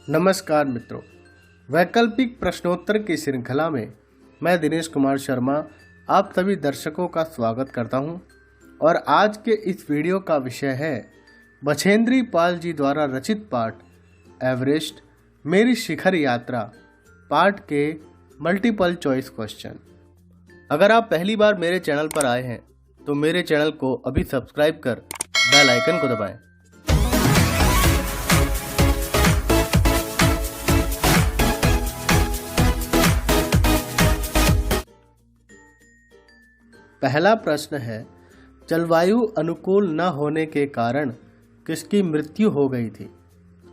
नमस्कार मित्रों, वैकल्पिक प्रश्नोत्तर की श्रृंखला में मैं दिनेश कुमार शर्मा आप सभी दर्शकों का स्वागत करता हूं और आज के इस वीडियो का विषय है बछेंद्री पाल जी द्वारा रचित पाठ एवरेस्ट मेरी शिखर यात्रा पाठ के मल्टीपल चॉइस क्वेश्चन। अगर आप पहली बार मेरे चैनल पर आए हैं तो मेरे चैनल को अभी सब्सक्राइब कर बेल आइकन को दबाएं। पहला प्रश्न है, जलवायु अनुकूल न होने के कारण किसकी मृत्यु हो गई थी?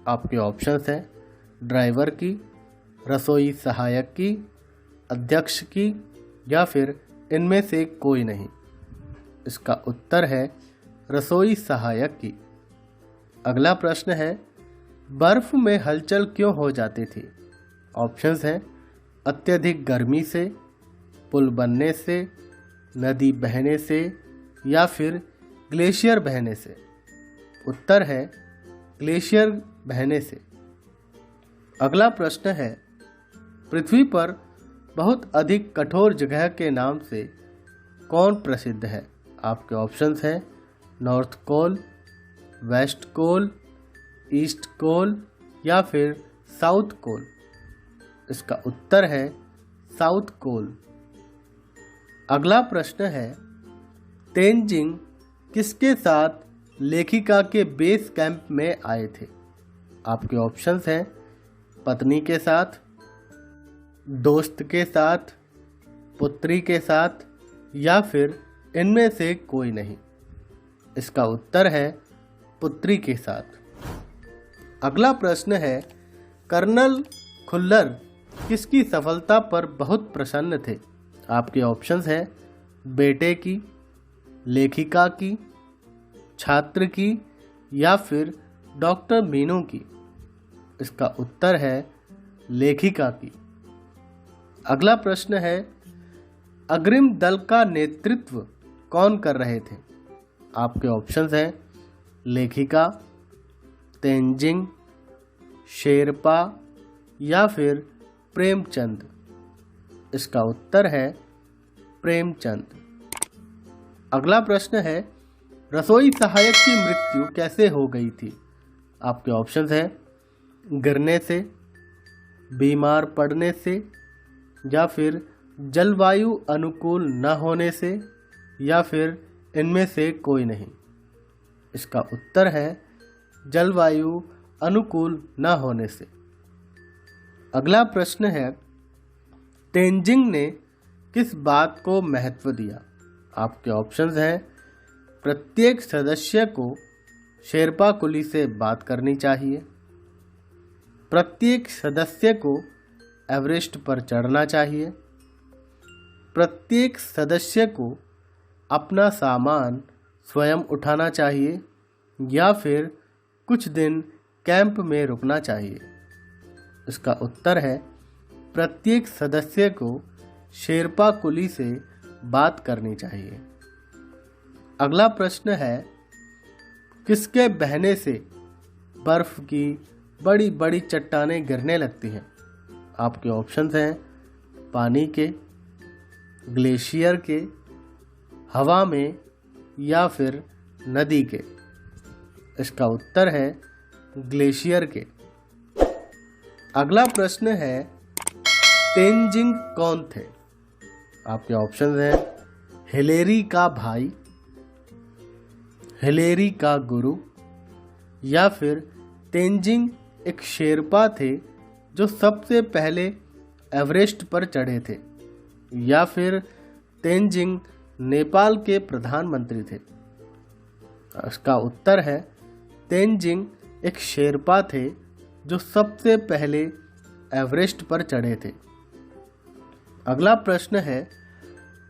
आपके ऑप्शंस हैं ड्राइवर की, रसोई सहायक की, अध्यक्ष की या फिर इनमें से कोई नहीं। इसका उत्तर है रसोई सहायक की। अगला प्रश्न है, बर्फ में हलचल क्यों हो जाती थी? ऑप्शंस हैं अत्यधिक गर्मी से, पुल बनने से, नदी बहने से या फिर ग्लेशियर बहने से। उत्तर है ग्लेशियर बहने से। अगला प्रश्न है, पृथ्वी पर बहुत अधिक कठोर जगह के नाम से कौन प्रसिद्ध है? आपके ऑप्शंस हैं नॉर्थ कोल, वेस्ट कोल, ईस्ट कोल या फिर साउथ कोल। इसका उत्तर है साउथ कोल। अगला प्रश्न है, तेनजिंग किसके साथ लेखिका के बेस कैंप में आए थे? आपके ऑप्शंस हैं पत्नी के साथ, दोस्त के साथ, पुत्री के साथ या फिर इनमें से कोई नहीं। इसका उत्तर है पुत्री के साथ। अगला प्रश्न है, कर्नल खुल्लर किसकी सफलता पर बहुत प्रसन्न थे? आपके ऑप्शंस हैं बेटे की, लेखिका की, छात्र की या फिर डॉक्टर मीनू की। इसका उत्तर है लेखिका की। अगला प्रश्न है, अग्रिम दल का नेतृत्व कौन कर रहे थे? आपके ऑप्शंस हैं लेखिका, तेनजिंग, शेरपा या फिर प्रेमचंद। इसका उत्तर है प्रेमचंद। अगला प्रश्न है, रसोई सहायक की मृत्यु कैसे हो गई थी? आपके ऑप्शंस हैं गिरने से, बीमार पड़ने से या फिर जलवायु अनुकूल न होने से या फिर इनमें से कोई नहीं। इसका उत्तर है जलवायु अनुकूल न होने से। अगला प्रश्न है, तेनजिंग ने किस बात को महत्व दिया? आपके ऑप्शंस हैं प्रत्येक सदस्य को शेरपा कुली से बात करनी चाहिए, प्रत्येक सदस्य को एवरेस्ट पर चढ़ना चाहिए, प्रत्येक सदस्य को अपना सामान स्वयं उठाना चाहिए या फिर कुछ दिन कैंप में रुकना चाहिए। इसका उत्तर है प्रत्येक सदस्य को शेरपा कुली से बात करनी चाहिए। अगला प्रश्न है, किसके बहने से बर्फ की बड़ी बड़ी चट्टानें गिरने लगती हैं? आपके ऑप्शंस हैं पानी के, ग्लेशियर के, हवा में या फिर नदी के। इसका उत्तर है ग्लेशियर के। अगला प्रश्न है, तेनजिंग कौन थे? आपके ऑप्शंस हैं हिलेरी का भाई, हिलेरी का गुरु या फिर तेनजिंग एक शेरपा थे जो सबसे पहले एवरेस्ट पर चढ़े थे या फिर तेनजिंग नेपाल के प्रधानमंत्री थे। इसका उत्तर है तेनजिंग एक शेरपा थे जो सबसे पहले एवरेस्ट पर चढ़े थे। अगला प्रश्न है,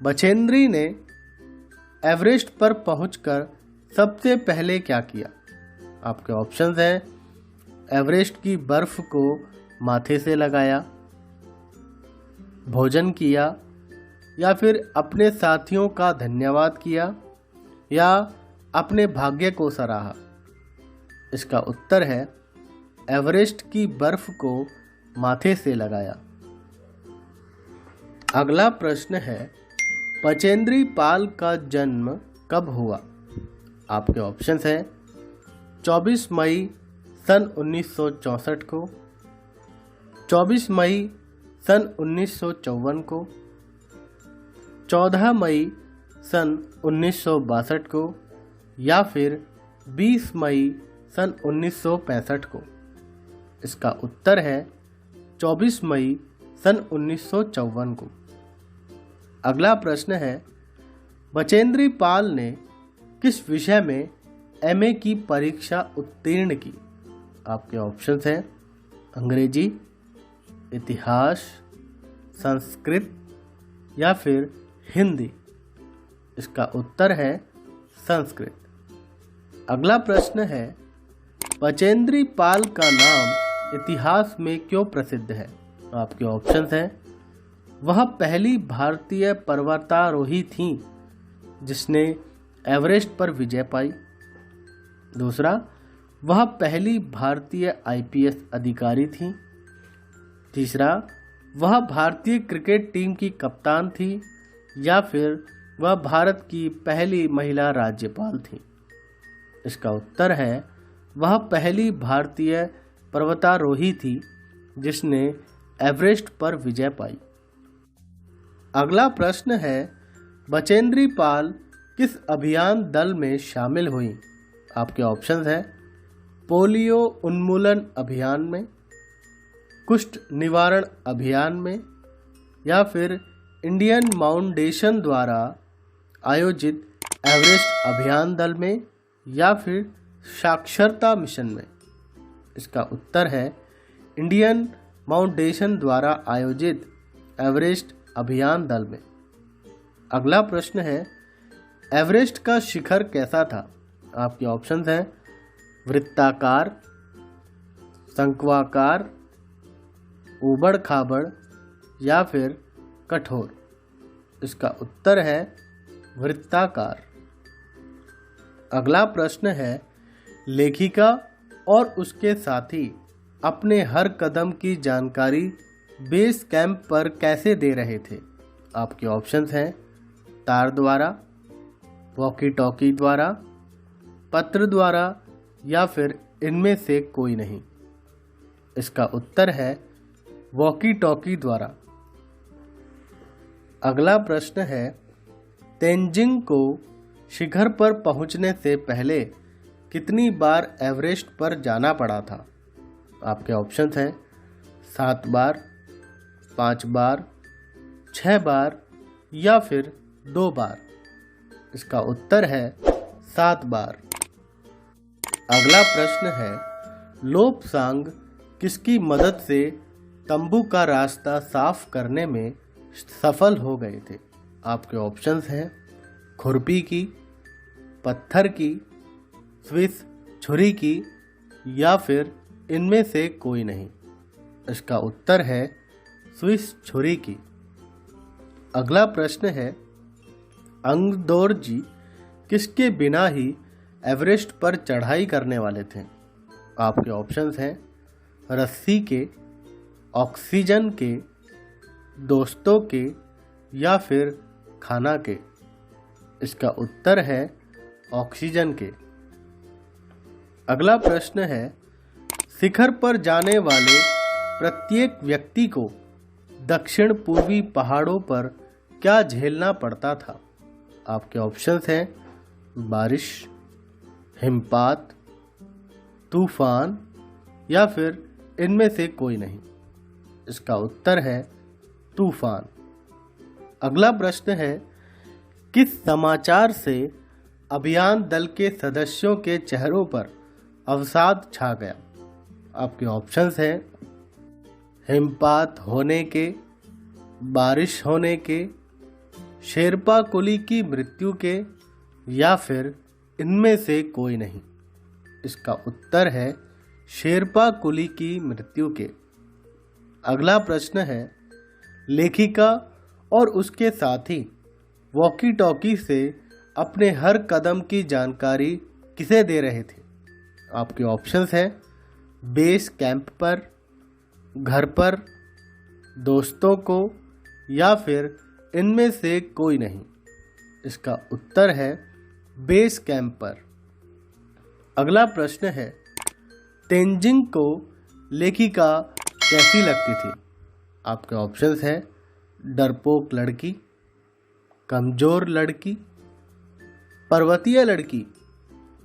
बछेंद्री ने एवरेस्ट पर पहुंचकर सबसे पहले क्या किया? आपके ऑप्शंस हैं एवरेस्ट की बर्फ को माथे से लगाया, भोजन किया या फिर अपने साथियों का धन्यवाद किया या अपने भाग्य को सराहा। इसका उत्तर है एवरेस्ट की बर्फ को माथे से लगाया? अगला प्रश्न है, बचेंद्री पाल का जन्म कब हुआ? आपके ऑप्शंस हैं 24 मई सन 1964 को, 24 मई सन 1954 को, 14 मई सन 1962 को या फिर 20 मई सन 1965 को। इसका उत्तर है 24 मई सन 1954 को। अगला प्रश्न है, बचेंद्री पाल ने किस विषय में एमए की परीक्षा उत्तीर्ण की? आपके ऑप्शंस हैं अंग्रेजी, इतिहास, संस्कृत या फिर हिंदी। इसका उत्तर है संस्कृत। अगला प्रश्न है, बचेंद्री पाल का नाम इतिहास में क्यों प्रसिद्ध है? आपके ऑप्शंस हैं, वह पहली भारतीय पर्वतारोही थीं जिसने एवरेस्ट पर विजय पाई। दूसरा, वह पहली भारतीय आईपीएस अधिकारी थीं। तीसरा, वह भारतीय क्रिकेट टीम की कप्तान थी या फिर वह भारत की पहली महिला राज्यपाल थी। इसका उत्तर है, वह पहली भारतीय पर्वतारोही थी जिसने एवरेस्ट पर विजय पाई। अगला प्रश्न है, बचेंद्री पाल किस अभियान दल में शामिल हुई? आपके ऑप्शंस हैं पोलियो उन्मूलन अभियान में, कुष्ठ निवारण अभियान में या फिर इंडियन फाउंडेशन द्वारा आयोजित एवरेस्ट अभियान दल में या फिर साक्षरता मिशन में। इसका उत्तर है इंडियन फाउंडेशन द्वारा आयोजित एवरेस्ट अभियान दल में। अगला प्रश्न है, एवरेस्ट का शिखर कैसा था? आपके ऑप्शंस हैं वृत्ताकार, शंक्वाकार, ऊबड़ खाबड़ या फिर कठोर। इसका उत्तर है वृत्ताकार। अगला प्रश्न है, लेखिका और उसके साथी अपने हर कदम की जानकारी बेस कैंप पर कैसे दे रहे थे? आपके ऑप्शंस हैं तार द्वारा, वॉकी टॉकी द्वारा, पत्र द्वारा या फिर इनमें से कोई नहीं। इसका उत्तर है वॉकी टॉकी द्वारा। अगला प्रश्न है, तेंजिंग को शिखर पर पहुंचने से पहले कितनी बार एवरेस्ट पर जाना पड़ा था? आपके ऑप्शंस हैं 7 बार, 5 बार, 6 बार या फिर 2 बार। इसका उत्तर है 7 बार। अगला प्रश्न है, लोपसांग किसकी मदद से तंबू का रास्ता साफ करने में सफल हो गए थे? आपके ऑप्शंस हैं खुरपी की, पत्थर की, स्विस छुरी की या फिर इनमें से कोई नहीं। इसका उत्तर है स्विस छुरी की। अगला प्रश्न है, अंगदोर जी किसके बिना ही एवरेस्ट पर चढ़ाई करने वाले थे? आपके ऑप्शंस हैं रस्सी के, ऑक्सीजन के, दोस्तों के या फिर खाना के। इसका उत्तर है ऑक्सीजन के। अगला प्रश्न है, शिखर पर जाने वाले प्रत्येक व्यक्ति को दक्षिण पूर्वी पहाड़ों पर क्या झेलना पड़ता था? आपके ऑप्शंस हैं बारिश, हिमपात, तूफान या फिर इनमें से कोई नहीं। इसका उत्तर है तूफान। अगला प्रश्न है, किस समाचार से अभियान दल के सदस्यों के चेहरों पर अवसाद छा गया? आपके ऑप्शंस हैं हिमपात होने के, बारिश होने के, शेरपा कुली की मृत्यु के या फिर इनमें से कोई नहीं। इसका उत्तर है शेरपा कुली की मृत्यु के। अगला प्रश्न है, लेखिका और उसके साथी वॉकी टॉकी से अपने हर कदम की जानकारी किसे दे रहे थे? आपके ऑप्शंस हैं बेस कैंप पर, घर पर, दोस्तों को या फिर इनमें से कोई नहीं? इसका उत्तर है बेस कैंप पर। अगला प्रश्न है, तेंजिंग को लेखिका कैसी लगती थी? आपके ऑप्शंस हैं डरपोक लड़की, कमजोर लड़की, पर्वतीय लड़की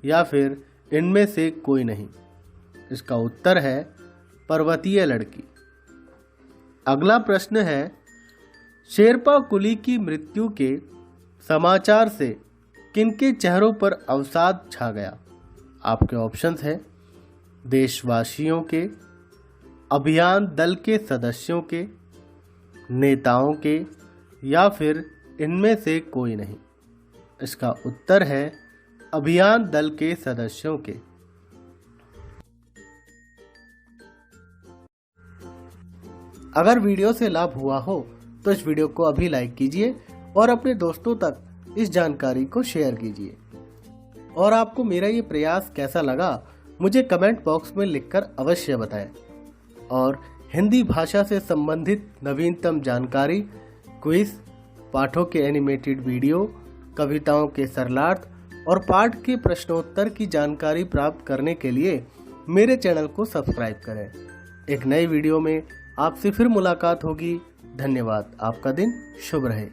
या फिर इनमें से कोई नहीं? इसका उत्तर है पर्वतीय लड़की। अगला प्रश्न है, शेरपा कुली की मृत्यु के समाचार से किनके चेहरों पर अवसाद छा गया? आपके ऑप्शंस हैं देशवासियों के, अभियान दल के सदस्यों के, नेताओं के या फिर इनमें से कोई नहीं? इसका उत्तर है अभियान दल के सदस्यों के। अगर वीडियो से लाभ हुआ हो तो इस वीडियो को अभी लाइक कीजिए और अपने दोस्तों तक इस जानकारी को शेयर कीजिए। और आपको मेरा ये प्रयास कैसा लगा मुझे कमेंट बॉक्स में लिखकर अवश्य बताएं। और हिंदी भाषा से संबंधित नवीनतम जानकारी, क्विज, पाठों के एनिमेटेड वीडियो, कविताओं के सरलार्थ और पाठ के प्रश्नोत्तर की जानकारी प्राप्त करने के लिए मेरे चैनल को सब्सक्राइब करें। एक नई वीडियो में आपसे फिर मुलाकात होगी। धन्यवाद। आपका दिन शुभ रहे।